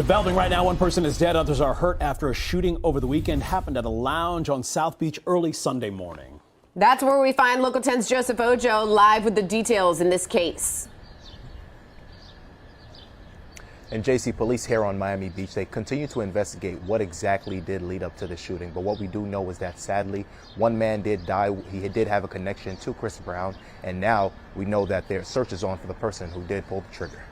Developing right now, one person is dead, others are hurt after a shooting over the weekend happened at a lounge on South Beach early Sunday morning. That's where we find Local 10's Joseph Ojo live with the details in this case. And JC, police here on Miami Beach, they continue to investigate what exactly did lead up to the shooting. But what we do know is that sadly, one man did die. He did have a connection to Chris Brown. And now we know that their search is on for the person who did pull the trigger.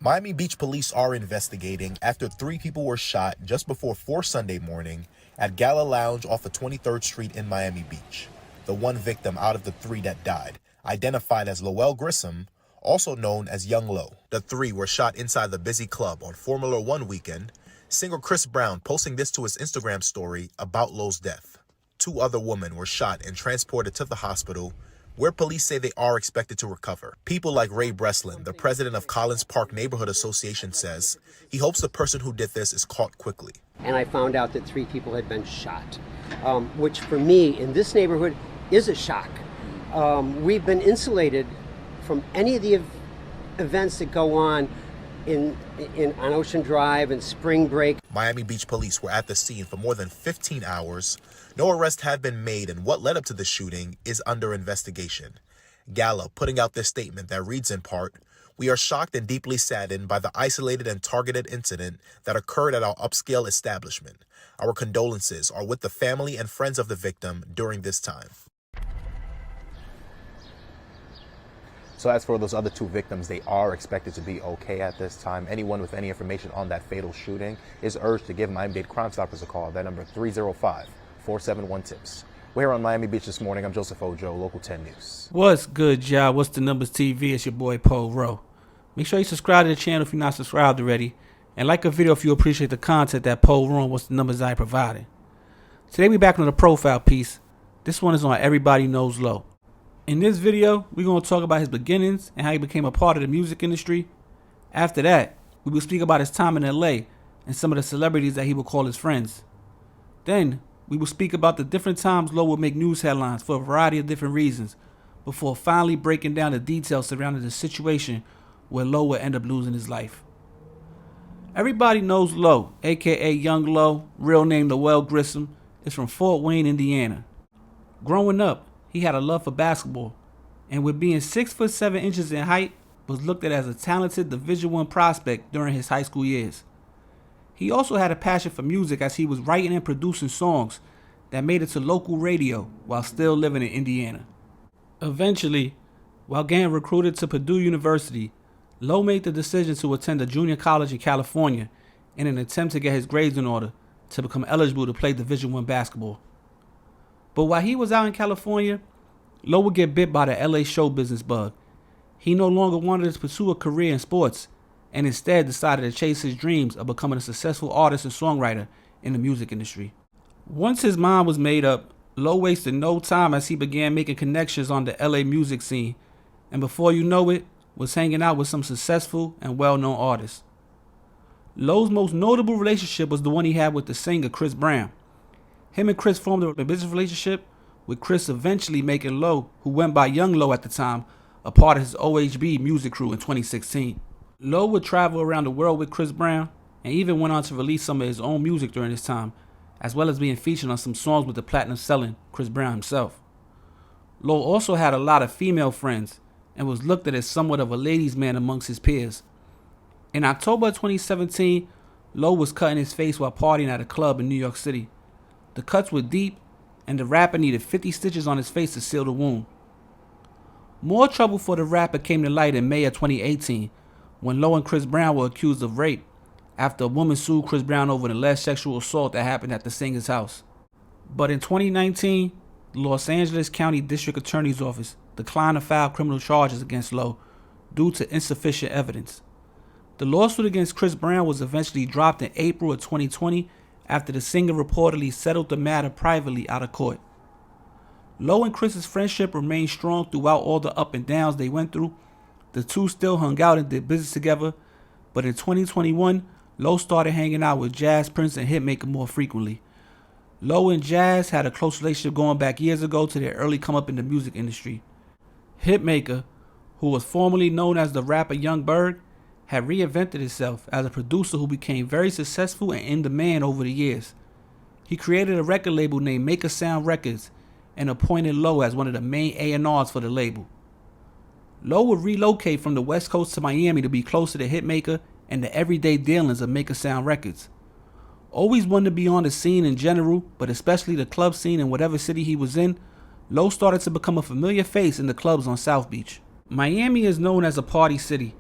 Miami Beach police are investigating after 3 people were shot just before 4 Sunday morning at Gala Lounge off of 23rd Street in Miami Beach. The one victim out of the 3 that died, identified as Lowell Grissom, also known as Young Lo. The 3 were shot inside the busy club on Formula One weekend, singer Chris Brown posting this to his Instagram story about Lo's death. 2 other women were shot and transported to the hospital, where police say they are expected to recover. People like Ray Breslin, the president of Collins Park Neighborhood Association, says he hopes the person who did this is caught quickly. And I found out that 3 people had been shot, which for me in this neighborhood is a shock. We've been insulated from any of the events that go on on Ocean Drive and Spring Break. Miami Beach police were at the scene for more than 15 hours. No arrests have been made, and what led up to the shooting is under investigation. Gala putting out this statement that reads in part, "We are shocked and deeply saddened by the isolated and targeted incident that occurred at our upscale establishment. Our condolences are with the family and friends of the victim during this time." So as for those other 2 victims, they are expected to be okay at this time. Anyone with any information on that fatal shooting is urged to give Miami-Dade Crime Stoppers a call. That number 305-471-TIPS. We're here on Miami Beach this morning. I'm Joseph Ojo, Local 10 News. What's good, y'all? What's the Numbers TV? It's your boy, Paul Rowe. Make sure you subscribe to the channel if you're not subscribed already. And like a video if you appreciate the content that Paul Rowe and What's the Numbers I provided. Today we back on the profile piece. This one is on Everybody Knows Lo. In this video, we're going to talk about his beginnings and how he became a part of the music industry. After that, we will speak about his time in LA and some of the celebrities that he would call his friends. Then, we will speak about the different times Lo would make news headlines for a variety of different reasons, before finally breaking down the details surrounding the situation where Lo would end up losing his life. Everybody Knows Lo, aka Young Lo, real name Lowell Grissom, is from Fort Wayne, Indiana. Growing up, he had a love for basketball, and with being 6'7" in height, was looked at as a talented Division I prospect during his high school years. He also had a passion for music as he was writing and producing songs that made it to local radio while still living in Indiana. Eventually, while getting recruited to Purdue University, Lo made the decision to attend a junior college in California in an attempt to get his grades in order to become eligible to play Division I basketball. But while he was out in California, Lo would get bit by the LA show business bug. He no longer wanted to pursue a career in sports and instead decided to chase his dreams of becoming a successful artist and songwriter in the music industry. Once his mind was made up, Lo wasted no time as he began making connections on the LA music scene, and before you know it, was hanging out with some successful and well-known artists. Lo's most notable relationship was the one he had with the singer Chris Brown. Him and Chris formed a business relationship, with Chris eventually making Lo, who went by Young Lo at the time, a part of his OHB music crew in 2016. Lo would travel around the world with Chris Brown, and even went on to release some of his own music during this time, as well as being featured on some songs with the platinum-selling Chris Brown himself. Lo also had a lot of female friends, and was looked at as somewhat of a ladies' man amongst his peers. In October 2017, Lo was cutting his face while partying at a club in New York City. The cuts were deep, and the rapper needed 50 stitches on his face to seal the wound. More trouble for the rapper came to light in May of 2018, when Lo and Chris Brown were accused of rape after a woman sued Chris Brown over an alleged sexual assault that happened at the singer's house. But in 2019, the Los Angeles County District Attorney's Office declined to file criminal charges against Lo due to insufficient evidence. The lawsuit against Chris Brown was eventually dropped in April of 2020 after the singer reportedly settled the matter privately out of court. Lo and Chris's friendship remained strong throughout all the up and downs they went through. The two still hung out and did business together, but in 2021, Lo started hanging out with Jazz Prince and Hitmaker more frequently. Lo and Jazz had a close relationship going back years ago to their early come up in the music industry. Hitmaker, who was formerly known as the rapper Young Berg, had reinvented itself as a producer who became very successful and in demand over the years. He created a record label named Make a Sound Records and appointed Low as one of the main A&Rs for the label. Low would relocate from the West Coast to Miami to be closer to Hitmaker and the everyday dealings of Make a Sound Records. Always wanted to be on the scene in general, but especially the club scene in whatever city he was in, Low started to become a familiar face in the clubs on South Beach. Miami is known as a party city,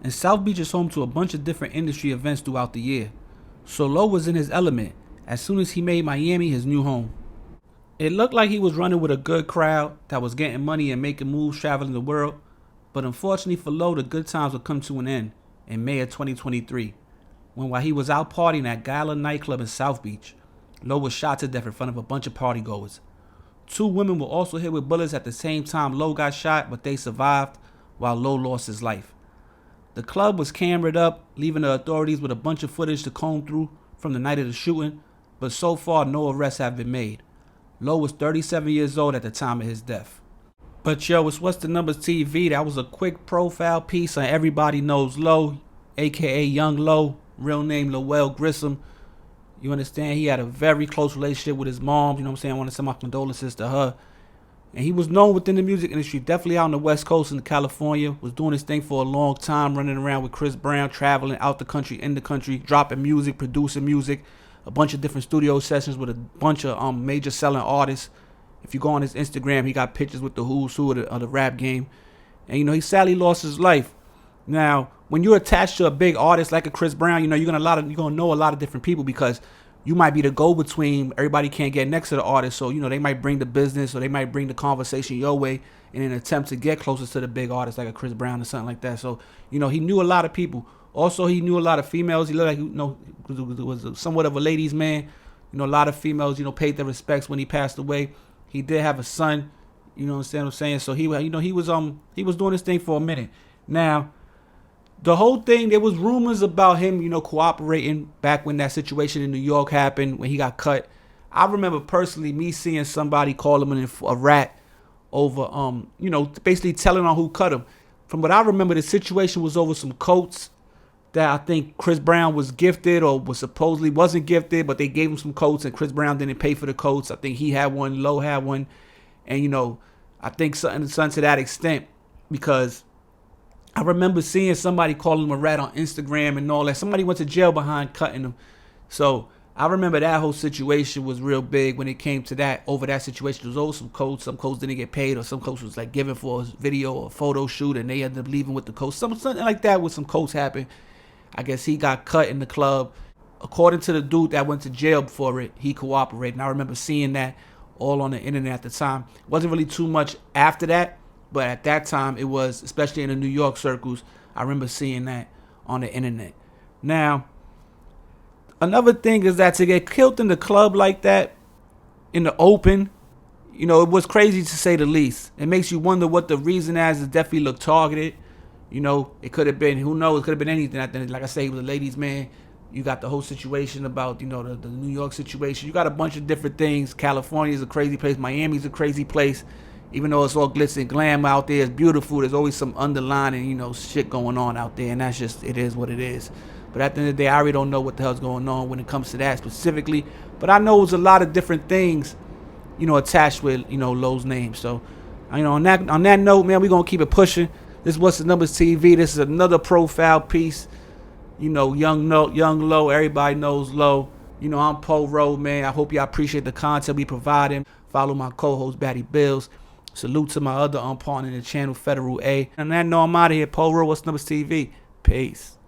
and South Beach is home to a bunch of different industry events throughout the year. So Low was in his element as soon as he made Miami his new home. It looked like he was running with a good crowd that was getting money and making moves traveling the world, but unfortunately for Low, the good times would come to an end in May of 2023, when while he was out partying at Gala nightclub in South Beach, Low was shot to death in front of a bunch of partygoers. 2 women were also hit with bullets at the same time Low got shot, but they survived while Low lost his life. The club was cameraed up, leaving the authorities with a bunch of footage to comb through from the night of the shooting, but so far no arrests have been made. Low was 37 years old at the time of his death. But yo, it's What's the Numbers TV. That was a quick profile piece on Everybody Knows Low, aka Young Low, real name Lowell Grissom. You understand? He had a very close relationship with his mom. You know what I'm saying? I want to send my condolences to her. And he was known within the music industry, definitely out on the West Coast in California. Was doing his thing for a long time, running around with Chris Brown, traveling out the country, in the country, dropping music, producing music, a bunch of different studio sessions with a bunch of major selling artists. If you go on his Instagram, he got pictures with the who's who of the rap game. And, you know, he sadly lost his life. Now, when you're attached to a big artist like a Chris Brown, you know, you're gonna know a lot of different people because you might be the go-between. Everybody can't get next to the artist, so, you know, they might bring the business or they might bring the conversation your way in an attempt to get closer to the big artist like a Chris Brown or something like that. So, you know, he knew a lot of people. Also, he knew a lot of females. He looked like, you know, was somewhat of a ladies' man. You know, a lot of females, you know, paid their respects when he passed away. He did have a son, you know what I'm saying? So he, you know, he was doing his thing for a minute. Now, the whole thing, there was rumors about him, you know, cooperating back when that situation in New York happened, when he got cut. I remember personally me seeing somebody call him a rat over, you know, basically telling on who cut him. From what I remember, the situation was over some coats that I think Chris Brown was gifted or was supposedly wasn't gifted, but they gave him some coats and Chris Brown didn't pay for the coats. I think he had one, Low had one. And, you know, I think something to that extent, because I remember seeing somebody calling him a rat on Instagram and all that. Somebody went to jail behind cutting him. So I remember that whole situation was real big when it came to that, over that situation. It was over some coats. Some coats didn't get paid, or some coats was like given for a video or a photo shoot and they ended up leaving with the coats. Something like that with some coats happened. I guess he got cut in the club. According to the dude that went to jail for it, he cooperated. And I remember seeing that all on the internet at the time. It wasn't really too much after that, but at that time it was, especially in the New York circles, I remember seeing that on the internet. Now, another thing is that to get killed in the club like that, in the open, you know, it was crazy to say the least. It makes you wonder what the reason is. It definitely looked targeted. You know, it could have been, who knows, it could have been anything. Like I say, he was a ladies' man. You got the whole situation about, you know, the New York situation. You got a bunch of different things. California is a crazy place. Miami's a crazy place. Even though it's all glitz and glam out there, it's beautiful. There's always some underlying, you know, shit going on out there. And that's just, it is what it is. But at the end of the day, I really don't know what the hell's going on when it comes to that specifically. But I know there's a lot of different things, you know, attached with, you know, Low's name. So, you know, on that note, man, we're going to keep it pushing. This is What's the Numbers TV. This is another profile piece. You know, young Low. Everybody knows Low. You know, I'm Poe Rowe, man. I hope y'all appreciate the content we providing. Follow my co-host, Batty Bills. Salute to my other partner in the channel, Federal A. And that note, I'm out of here. Poe Rowe, What's the Numbers TV. Peace.